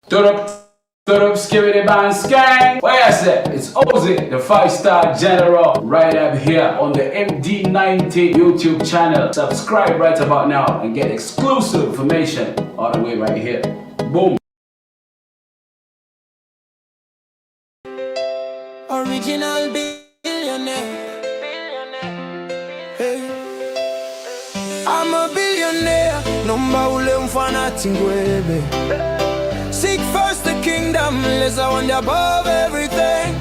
Turn up, skibidi band skang. Where I said, it's Ozzy, the 5-star general, right up here on the MD90 YouTube channel. Subscribe right about now and get exclusive information all the way right here. Boom. Original billionaire. Hey. I'm a billionaire. Number ule mfana tingwebe. Seek first the kingdom, less I want above everything.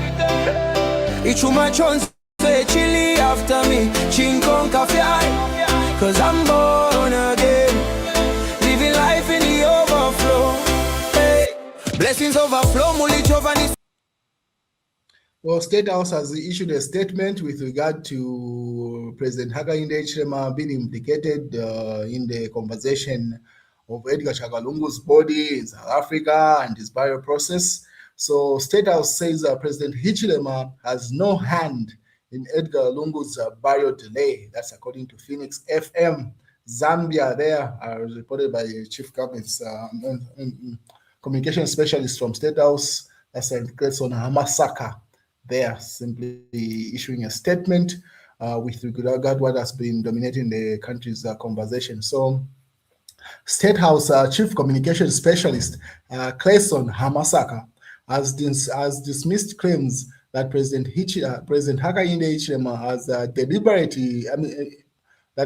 Each of my chons say chili after me, chinkon cafe. Cause I'm born again, living life in the overflow. Hey. Blessings overflow, mulichovanis. Well, State House has issued a statement with regard to President Hakainde Hichilema being implicated in the conversation of Edgar Chagwa Lungu's body in South Africa and his burial process. So State House says President Hichilema has no hand in Edgar Lungu's burial delay. That's according to Phoenix FM. Zambia there, reported by Chief Cabinet's communication specialist from State House. That's Clayson Hamasaka. They are simply issuing a statement with regard to what has been dominating the country's conversation. So, State House Chief Communication Specialist Clayson Hamasaka has dismissed claims that President Hakainde Hichilema has that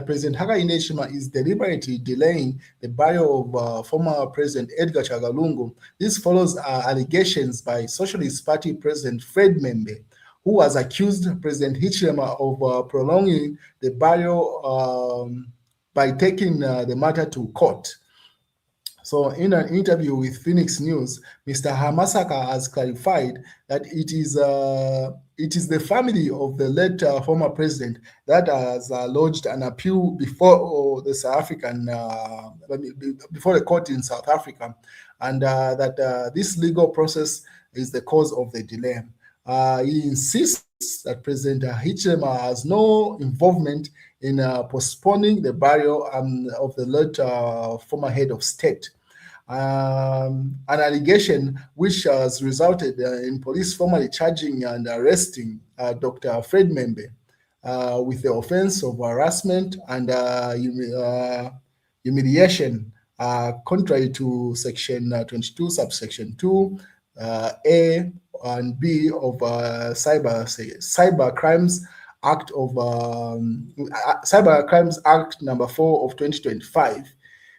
President Hakainde Hichilema is deliberately delaying the burial of former President Edgar Chagwa Lungu. This follows allegations by Socialist Party President Fred Membe, who has accused President Hichilema of prolonging the burial by taking the matter to court. So in an interview with Phoenix News, Mr. Hamasaka has clarified that it is the family of the late former president that has lodged an appeal before the South African, before the court in South Africa, and that this legal process is the cause of the delay. He insists that President Hichilema has no involvement in postponing the burial of the late former head of state. An allegation which has resulted in police formally charging and arresting Dr. Fred Membe with the offense of harassment and humiliation, contrary to Section 22, Subsection 2, A and B of Cyber Crimes Act of Cyber Crimes Act number 4 of 2025.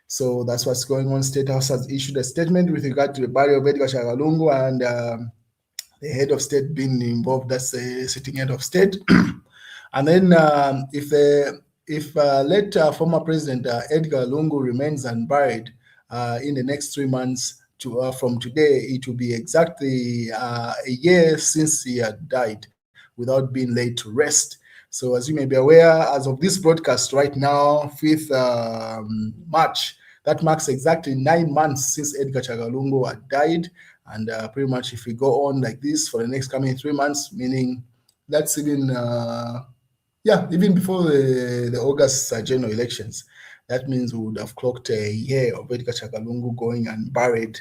So that's what's going on. State House has issued a statement with regard to the burial of Edgar Chagwa Lungu and the head of state being involved. That's the sitting head of state. And then if late former President Edgar Lungu remains unburied in the next 3 months from today, it will be exactly a year since he had died without being laid to rest. So as you may be aware, as of this broadcast right now, 5th March, that marks exactly 9 months since Edgar Chagwa Lungu had died. And pretty much if we go on like this for the next coming 3 months, meaning that's even, even before the August general elections, that means we would have clocked a year of Edgar Chagwa Lungu going unburied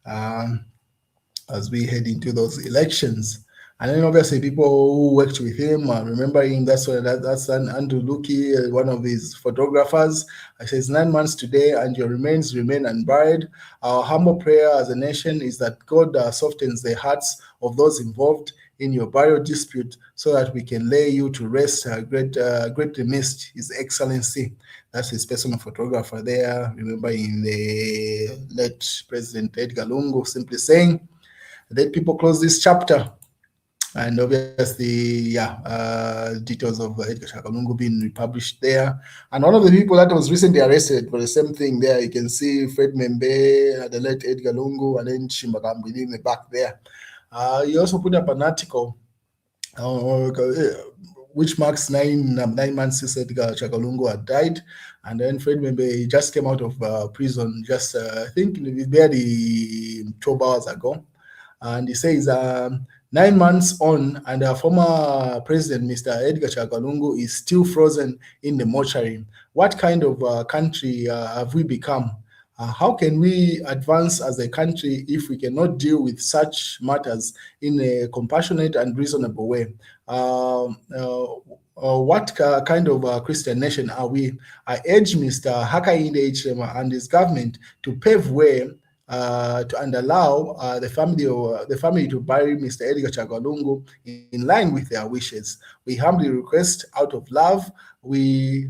as we head into those elections. And then obviously people who worked with him, remember him, that's Andrew Luki, one of his photographers. I says 9 months today and your remains remain unburied. Our humble prayer as a nation is that God softens the hearts of those involved in your burial dispute so that we can lay you to rest, greatly missed, His Excellency. That's his personal photographer there, remembering the late President Edgar Lungu, simply saying, let people close this chapter. And obviously, details of Edgar Chagwa Lungu being republished there. And one of the people that was recently arrested for the same thing there, you can see Fred Membe, the late Edgar Lungu, and then Shimbagambili in the back there. He also put up an article which marks 9 months since Edgar Chagwa Lungu had died. And then Fred Membe just came out of prison just, I think, barely 12 hours ago. And he says, 9 months on, and our former president, Mr. Edgar Chagwa Lungu, is still frozen in the mortuary. What kind of country have we become? How can we advance as a country if we cannot deal with such matters in a compassionate and reasonable way? What kind of Christian nation are we? I urge Mr. Hakainde Hichilema and his government to pave way and allow the family to bury Mr. Edgar Chagalungu in line with their wishes. We humbly request, out of love, out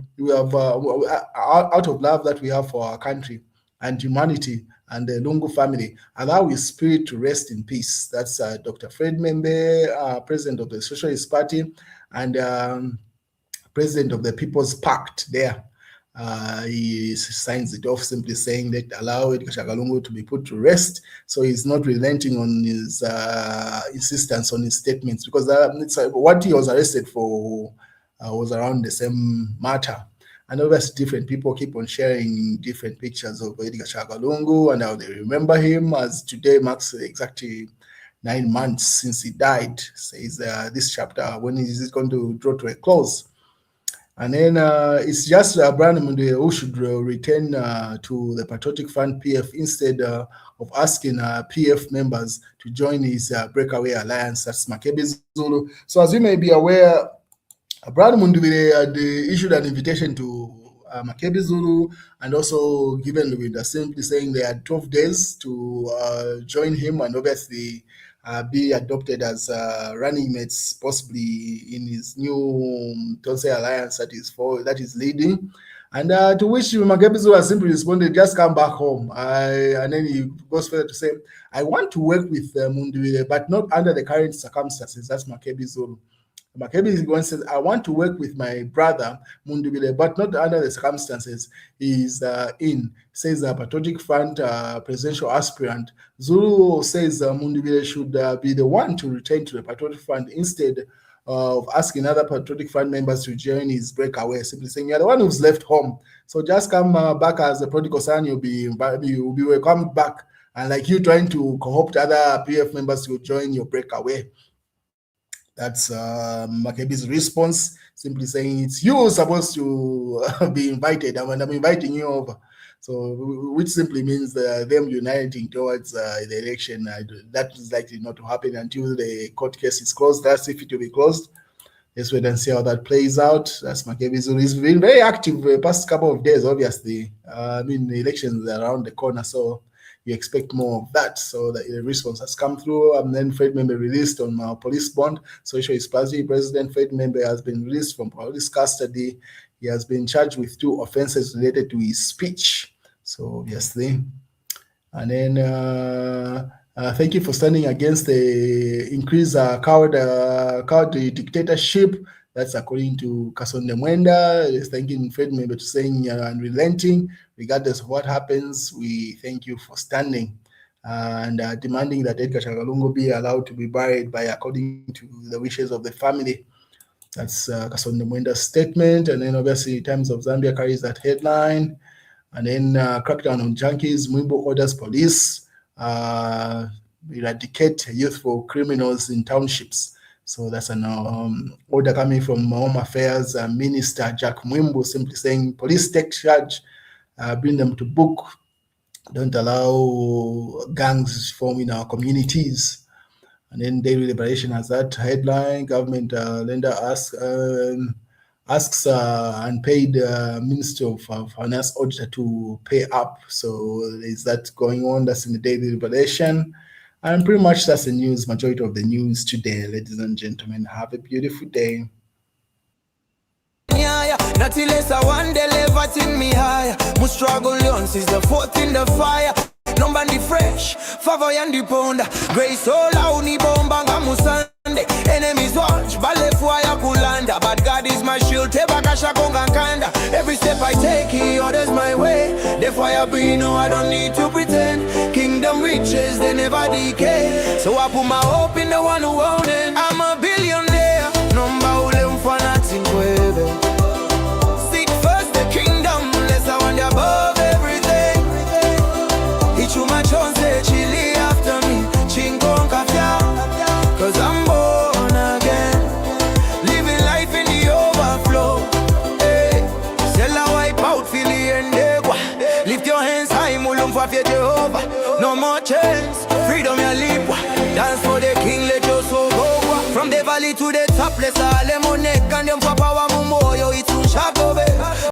of love that we have for our country and humanity and the Lungu family, allow his spirit to rest in peace. That's Dr. Fred Membe, President of the Socialist Party and President of the People's Pact there. He signs it off simply saying that allow Edgar Chagalungu to be put to rest. So he's not relenting on his insistence on his statements, because what he was arrested for was around the same matter. And obviously different people keep on sharing different pictures of Edgar Chagalungu and how they remember him, as today marks exactly 9 months since he died, says this chapter, when is it going to draw to a close. And then it's just Brian Mundubile who should return to the Patriotic Front PF instead of asking PF members to join his breakaway alliance, that's Makebi Zulu. So as you may be aware, Brian Mundubile had issued an invitation to Makebi Zulu and also given Luwinda simply saying they had 12 days to join him and obviously be adopted as running mates, possibly in his new Tonse alliance that is leading. And to which Makebi Zulu has simply responded, just come back home. And then he goes further to say, I want to work with Mundubile, but not under the current circumstances. That's Makebi Zulu. Makebi says, I want to work with my brother Mundubile, but not under the circumstances he's in, says the Patriotic Front presidential aspirant. Zulu says Mundubile should be the one to return to the Patriotic Front instead of asking other Patriotic Front members to join his breakaway, simply saying, you're the one who's left home. So just come back as a prodigal son, you'll be welcomed back. And like you trying to co-opt other PF members to join your breakaway. That's Makebi's response, simply saying it's you supposed to be invited, and I'm inviting you over. So, which simply means them uniting towards the election. That is likely not to happen until the court case is closed. That's if it will be closed. Let's wait and see how that plays out. That's Makebi Zulu. He's been very active the past couple of days, obviously. The elections are around the corner, so you expect more of that. So the response has come through, and then Fred Membe released on police bond. So his party president, Fred Membe, has been released from police custody. He has been charged with 2 offenses related to his speech. So obviously, and then thank you for standing against the increased cowardly dictatorship. That's according to Kasonde Mwenda. Thanking Fred Membe to saying unrelenting, regardless of what happens. We thank you for standing and demanding that Edgar Chagalungu be allowed to be buried according to the wishes of the family. That's Kasonde Mwenda's statement. And then obviously Times of Zambia carries that headline. And then crackdown on junkies, Mwimbo orders police eradicate youthful criminals in townships. So that's an order coming from Home Affairs Minister Jack Mwimbo, simply saying police take charge, bring them to book, don't allow gangs to form in our communities. And then Daily Liberation has that headline, government lender asks unpaid Minister of Finance auditor to pay up. So is that going on? That's in the Daily Liberation. And pretty much that's the news, majority of the news today, ladies and gentlemen. Have a beautiful day. Nothing less I one day left in me higher. Must struggle on since the 4th in the fire. Number the fresh, favor and the pounder. Grace so loud, ni bomba Sunday. Enemies watch, ballet fire kulanda. But God is my shield, tebakasha konga kanda. Every step I take, He orders my way. Therefore I be, no, I don't need to pretend. Kingdom riches, they never decay. So I put my hope in the one who owns it. I'm a billionaire, number ule mfana tingwebe. Seek first the kingdom, less I want above everything. Ichuma chonze chili after me, chingon kafya. Cause I'm born again, living life in the overflow. Hey, sell a wipe out, feel the end. Lift your hands high, mulum friends. Freedom ya leap, dance for the king, let your soul go. From the valley to the top, let's all them on neck and them pop